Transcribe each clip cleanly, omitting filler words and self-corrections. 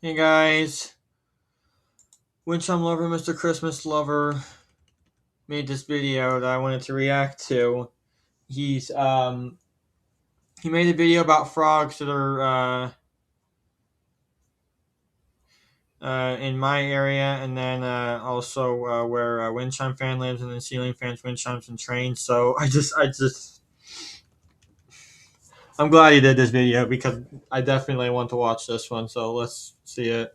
Hey guys, Windchime Lover, Mr. Christmas Lover made this video that I wanted to react to. He's he made a video about frogs that are in my area, and then also where Windchime Fan lives, and then Ceiling Fans, Windchimes, and Trains. So I'm glad he did this video because I definitely want to watch this one. So let's see it.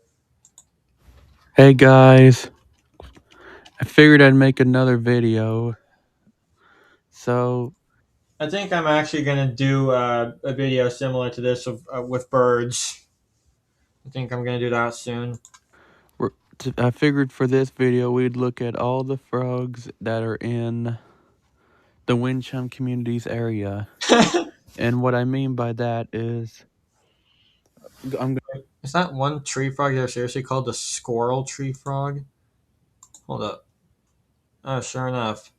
Hey guys, I figured I'd make another video. So, I think I'm actually gonna do a video similar to this with birds. I think I'm gonna do that soon. I figured for this video we'd look at all the frogs that are in the Windchime Communities area. And what I mean by that is, Is that one tree frog there seriously called the squirrel tree frog? Hold up. Oh, sure enough.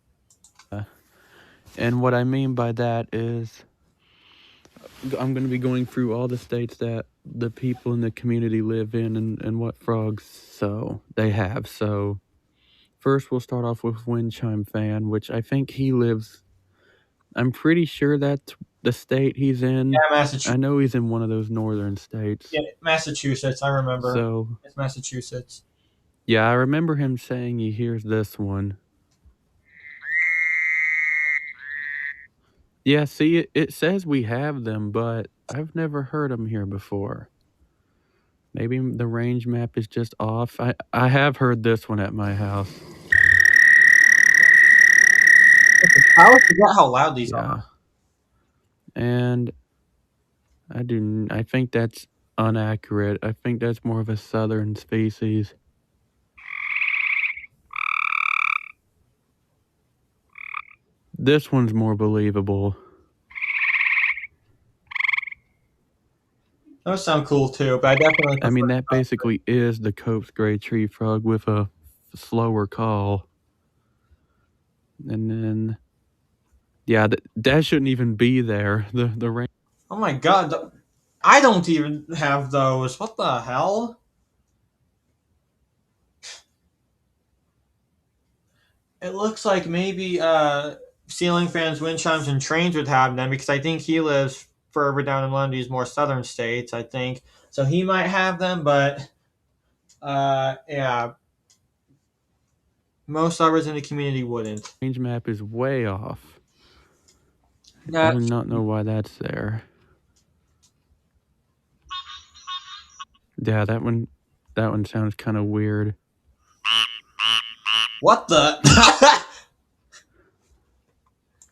and what I mean by that is, I'm going to be going through all the states that the people in the community live in and what frogs they have. So, first we'll start off with Windchime Fan, which I think he lives. I'm pretty sure that's the state he's in. Yeah, Massachusetts. I know he's in one of those northern states. Yeah, Massachusetts. I remember. So, It's Massachusetts. yeah, I remember him saying he hears this one. Yeah, see, it says we have them, but I've never heard them here before. Maybe the range map is just off. I have heard this one at my house. I always forget how loud these are. Yeah. And I think that's inaccurate. I think that's more of a southern species. This one's more believable. Those sound cool too, but I definitely I mean, prefer. that basically is the Cope's gray tree frog with a slower call. And then, yeah, that shouldn't even be there. The range. Oh my god, I don't even have those. What the hell? It looks like maybe Ceiling Fans, Wind Chimes, and Trains would have them because I think he lives further down in one of these more southern states. I think so. He might have them, but yeah, most others in the community wouldn't. Range map is way off. I That do not know why that's there. Yeah, that one sounds kind of weird. what the?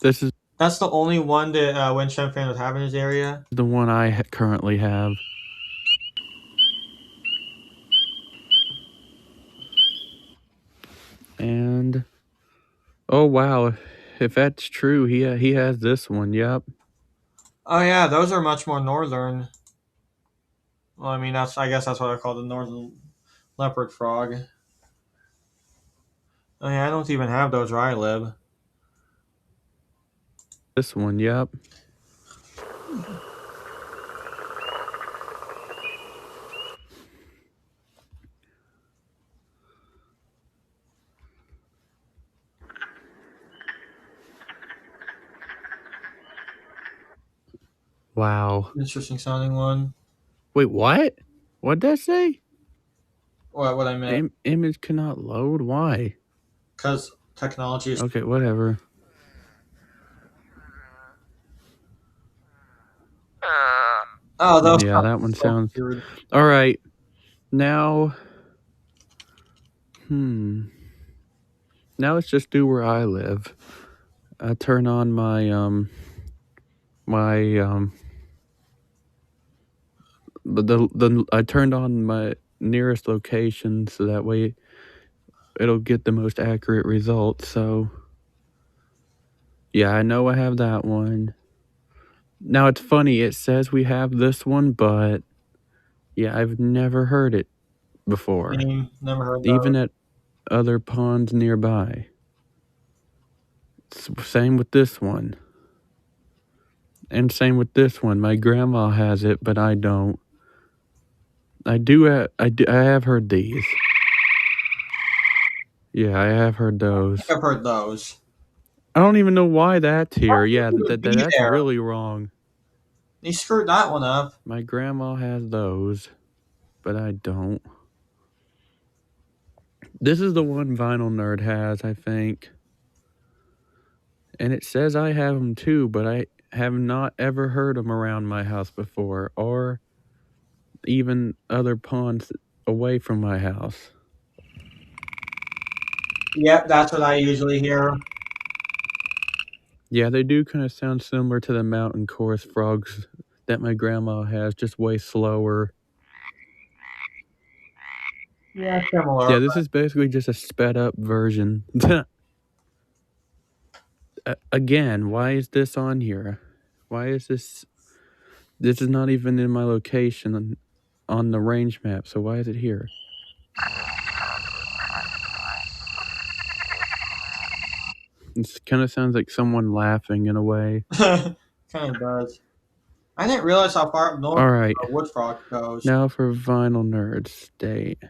This is That's the only one that Wind Chime Fan would have in his area. the one I currently have. And oh wow, if that's true, he has this one. Yep. Oh yeah, those are much more northern. Well, I mean I guess that's what I call the northern leopard frog. Oh yeah, I don't even have those where I live. This one. Yep. Wow. Interesting sounding one. Wait, what? What'd that say? What I meant? Image cannot load. Why? Because technology is. Okay, whatever. Oh, those Yeah, sound that one so sounds. weird. All right. Now, now let's just do where I live. I turn on my the I turned on my nearest location so that way it'll get the most accurate results. So, yeah, I know I have that one. Now it's funny, it says we have this one, but yeah, I've never heard it before, Never heard even those. at other ponds nearby. Same with this one. And same with this one. My grandma has it, but I don't. I have heard these. Yeah, I have heard I those. think I've heard those. I don't even know why that's Why here. would Yeah, it even be that's there? really wrong. They screwed that one up. My grandma has those, but I don't. This is the one Vinyl Nerd has, I think. And it says I have them too, but I have not ever heard them around my house before, or even other ponds away from my house. Yep, that's what I usually hear. Yeah, they do kind of sound similar to the mountain chorus frogs that my grandma has, just way slower. Yeah, similar. Yeah, this is basically just a sped up version. Again, why is this on here? Why is this? This is not even in my location on the range map, so why is it here? It kind of sounds like someone laughing in a way. Kind of does. I didn't realize how far up north All right, wood frog goes. now for Vinyl Nerd State,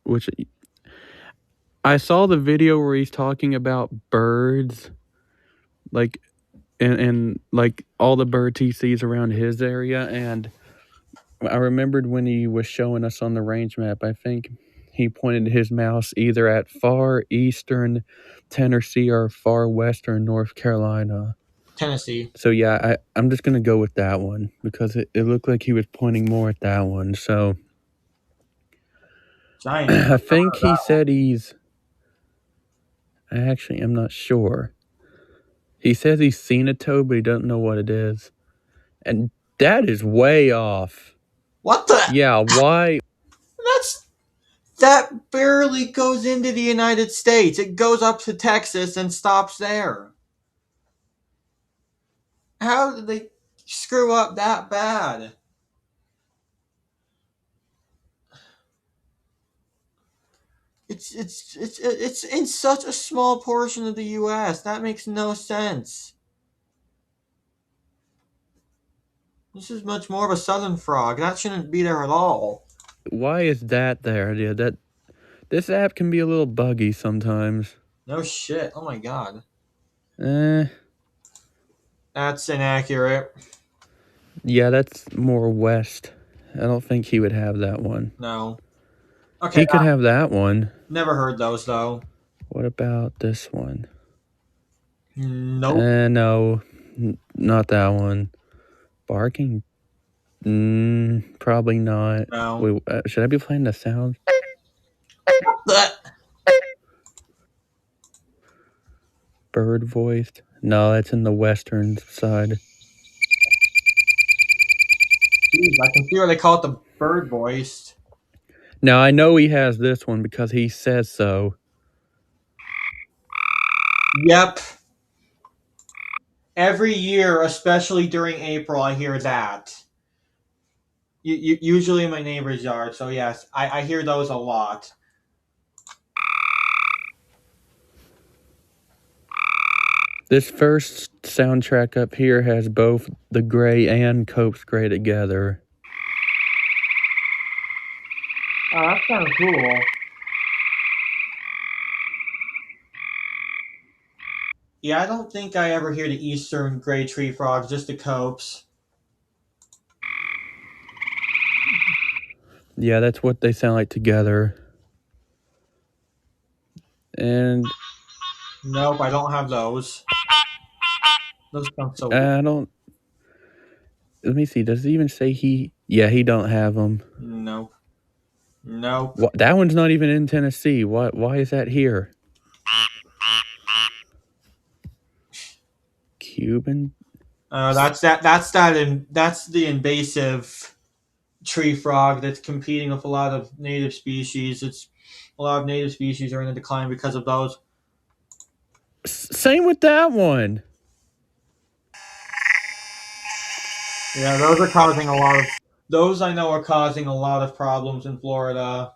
which I saw the video where he's talking about birds, like and like all the birds he sees around his area, and I remembered when he was showing us on the range map. I think he pointed his mouse either at far eastern Tennessee or far western North Carolina. Tennessee. So yeah, I'm just gonna go with that one because it looked like he was pointing more at that one. So Giant eagle. I Never think heard of he that one. said he's. I actually am not sure. He says he's seen a toad, but he doesn't know what it is, and that is way off. What the? Yeah, why? That's that barely goes into the United States. It goes up to Texas and stops there. How did they screw up that bad? It's in such a small portion of the U.S. That makes no sense. This is much more of a southern frog. That shouldn't be there at all. Why is that there? Yeah, that this app can be a little buggy sometimes. No shit. Oh my god. Eh, That's inaccurate. yeah, that's more west. I don't think he would have that one. No. Okay. He could have that one. Never heard those though. What about this one? Nope. No, not that one. Barking? Probably not. No. Wait, should I be playing the sound? Blech. Bird voiced? No, that's in the western side. Jeez, I can see where they call it the bird voiced. Now I know he has this one because he says so. Yep. Every year, especially during April, I hear that. Usually in my neighbor's yard. So yes, I hear those a lot. This first soundtrack up here has both the gray and Cope's gray together. Oh, that's kind of cool. Yeah, I don't think I ever hear the eastern gray tree frogs, just the copes. Yeah, that's what they sound like together. And Nope, I don't have those. Those sound so weird. I don't. Let me see. Does it even say he? Yeah, he don't have them. Nope. Nope. That one's not even in Tennessee. Why is that here? Cuban? That's the invasive tree frog that's competing with a lot of native species. It's a lot of native species are in decline because of those. Same with that one. Yeah, those are causing a lot of those I know are causing a lot of problems in Florida.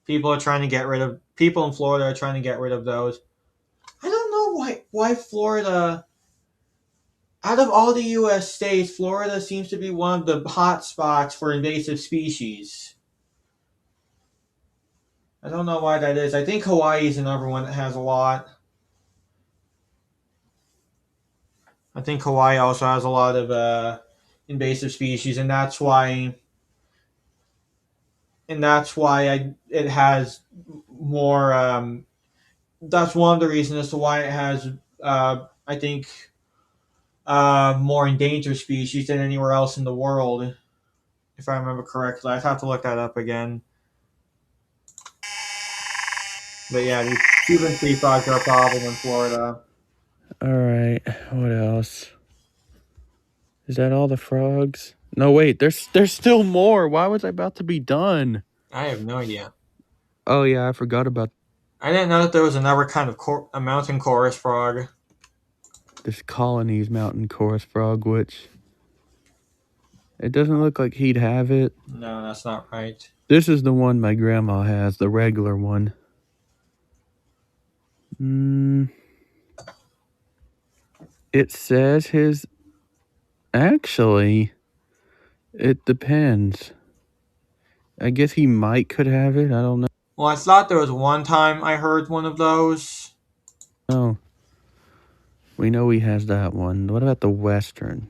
People in Florida are trying to get rid of those. I don't know why Florida Out of all the U.S. states, Florida seems to be one of the hot spots for invasive species. I don't know why that is. I think Hawaii is another one that has a lot. I think Hawaii also has a lot of invasive species, and that's why it has more. That's one of the reasons as to why it has. I think more endangered species than anywhere else in the world, if I remember correctly. I'd have to look that up again. But yeah, these Cuban sea frogs are a problem in Florida. All right. What else? Is that all the frogs? No, wait. There's still more. Why was I about to be done? I have no idea. Oh yeah, I forgot about I didn't know that there was another kind of a mountain chorus frog. this colony's mountain chorus frog, which it doesn't look like he'd have it. No, that's not right. This is the one my grandma has, the regular one. Mm, it says his. Actually, it depends. I guess he might could have it. I don't know. Well, I thought there was one time I heard one of those. Oh, we know he has that one. What about the western?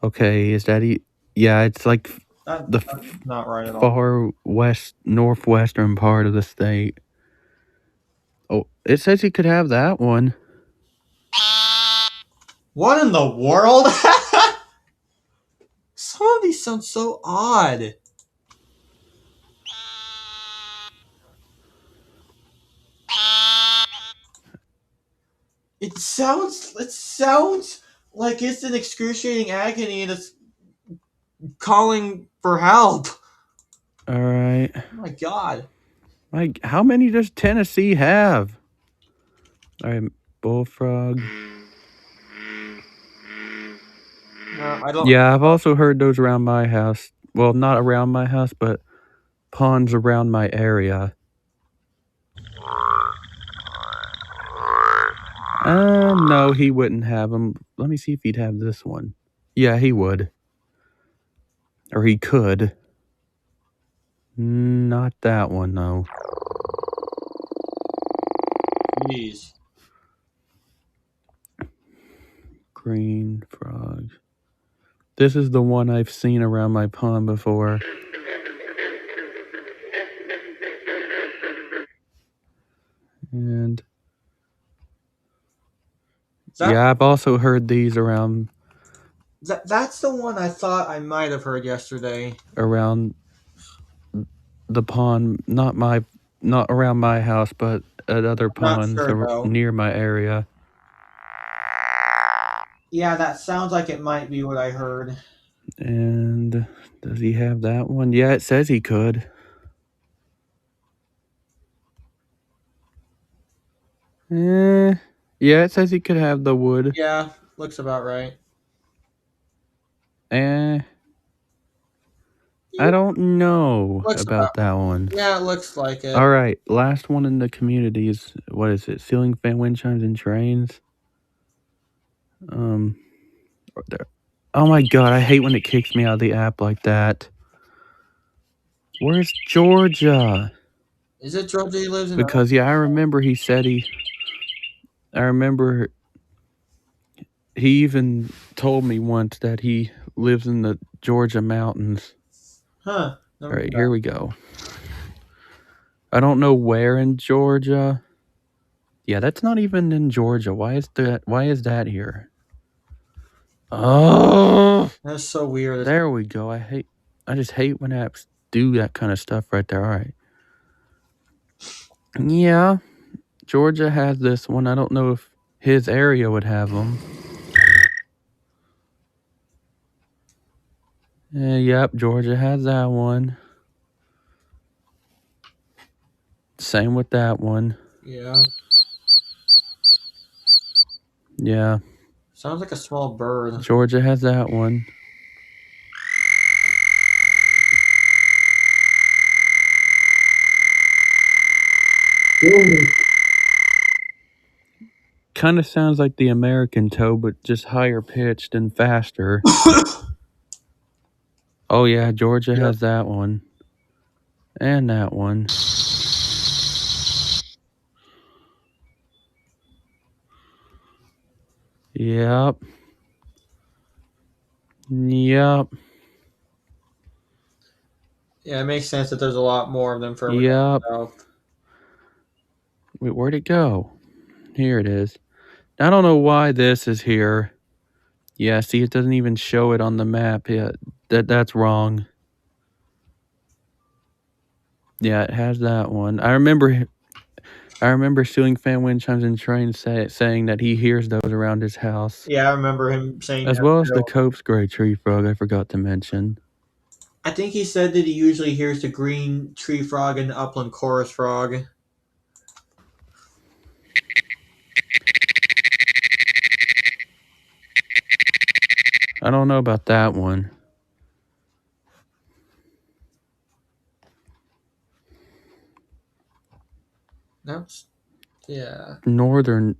Okay, is that he? Yeah, it's like the That's not right at all. far west, northwestern part of the state. Oh, it says he could have that one. What in the world? Some of these sound so odd. It sounds like it's an excruciating agony and it's calling for help. All right. Oh my god. Like, how many does Tennessee have? All right, bullfrog. No, I don't. Yeah, I've also heard those around my house. Well, not around my house, but ponds around my area. No, he wouldn't have them. Let me see if he'd have this one. Yeah, he would. Or he could. Not that one, though. Jeez. Green frog. This is the one I've seen around my pond before. And That, yeah, I've also heard these that's the one I thought I might have heard yesterday. around the pond, not around my house, but at other I'm not ponds sure though. near my area. Yeah, that sounds like it might be what I heard. And does he have that one? Yeah, it says he could. Yeah, it says he could have the wood. Yeah, looks about right. Eh, I Yeah, don't know looks about. about that one. Yeah, it looks like it. All right, last one in the community is, what is it? Ceiling fan, wind chimes, and trains. Um, there. Oh my god, I hate when it kicks me out of the app like that. Where's Georgia? Is it Georgia he lives in? Because yeah, I remember he said he. I remember he even told me once that he lives in the Georgia mountains. Huh. All Never knew right, that. here we go. I don't know where in Georgia. Yeah, that's not even in Georgia. Why is that here? Oh, That's so weird. there we go. I just hate when apps do that kind of stuff right there. All right. Yeah, Georgia has this one. I don't know if his area would have them. Yep, Georgia has that one. Same with that one. Yeah. Yeah, Sounds like a small bird. Georgia has that one. Kind of sounds like the American toad, but just higher pitched and faster. Oh yeah, Georgia Yep. has that one. And that one. Yep. Yep. Yeah, it makes sense that there's a lot more of them further Yep. down south. Wait, where'd it go? Here it is. I don't know why this is here. Yeah, see, it doesn't even show it on the map. Yeah, that's wrong. Yeah, it has that one. I remember Ceiling Fan Wind Chimes and Trains saying that he hears those around his house. Yeah, I remember him saying As that well as the too. Cope's Gray Tree Frog, I forgot to mention. I think he said that he usually hears the green tree frog and the upland chorus frog. I don't know about that one. That's yeah. Northern,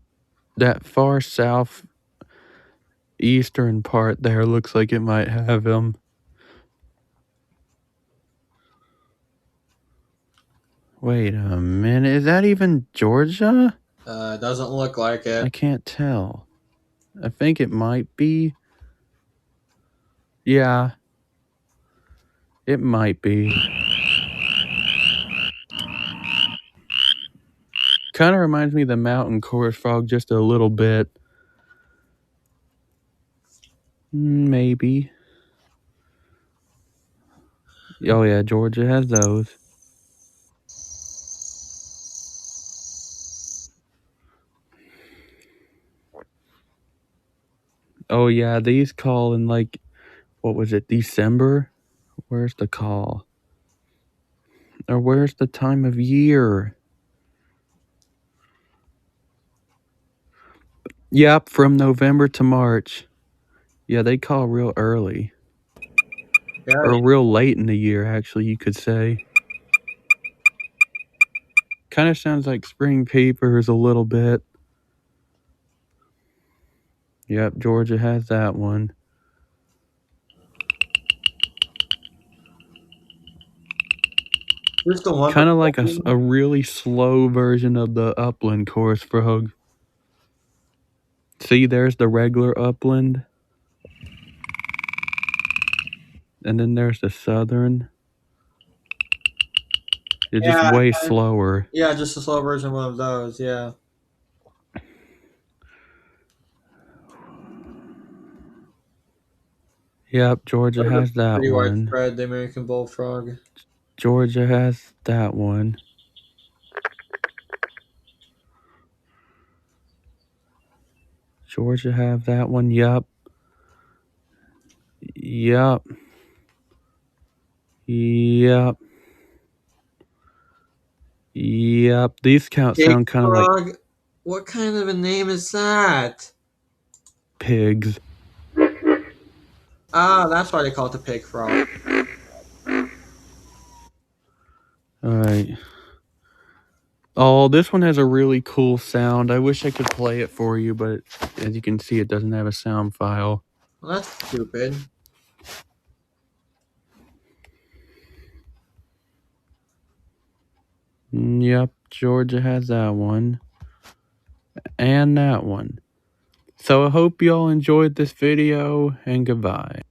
that far south eastern part there looks like it might have him. Wait a minute, is that even Georgia? Doesn't look like it. I can't tell. I think it might be. Yeah, it might be. Kind of reminds me of the mountain chorus frog just a little bit. Maybe. Oh yeah, Georgia has those. Oh yeah, these call in like, what was it, December? Where's the call? Or where's the time of year? Yep, from November to March. Yeah, they call real early. Yeah, Or real late in the year, actually, you could say. Kind of sounds like spring peepers a little bit. Yep, Georgia has that one. just the one Kind of like before. a really slow version of the upland chorus frog. See, there's the regular upland. And then there's the southern. It's just Yeah, way slower. yeah, just a slow version of one of those. Yeah, Yep, Georgia those are has that pretty one. widespread. The American bullfrog. Georgia has that one. Georgia have that one. Yup. Yup. Yup. Yup. These Pig sound kind of like frog. What kind of a name is that? pigs. Ah, that's why they call it the pig frog. Alright. Oh, this one has a really cool sound. I wish I could play it for you, but as you can see, it doesn't have a sound file. Well, that's stupid. Yep, Georgia has that one. And that one. So I hope y'all enjoyed this video, and goodbye.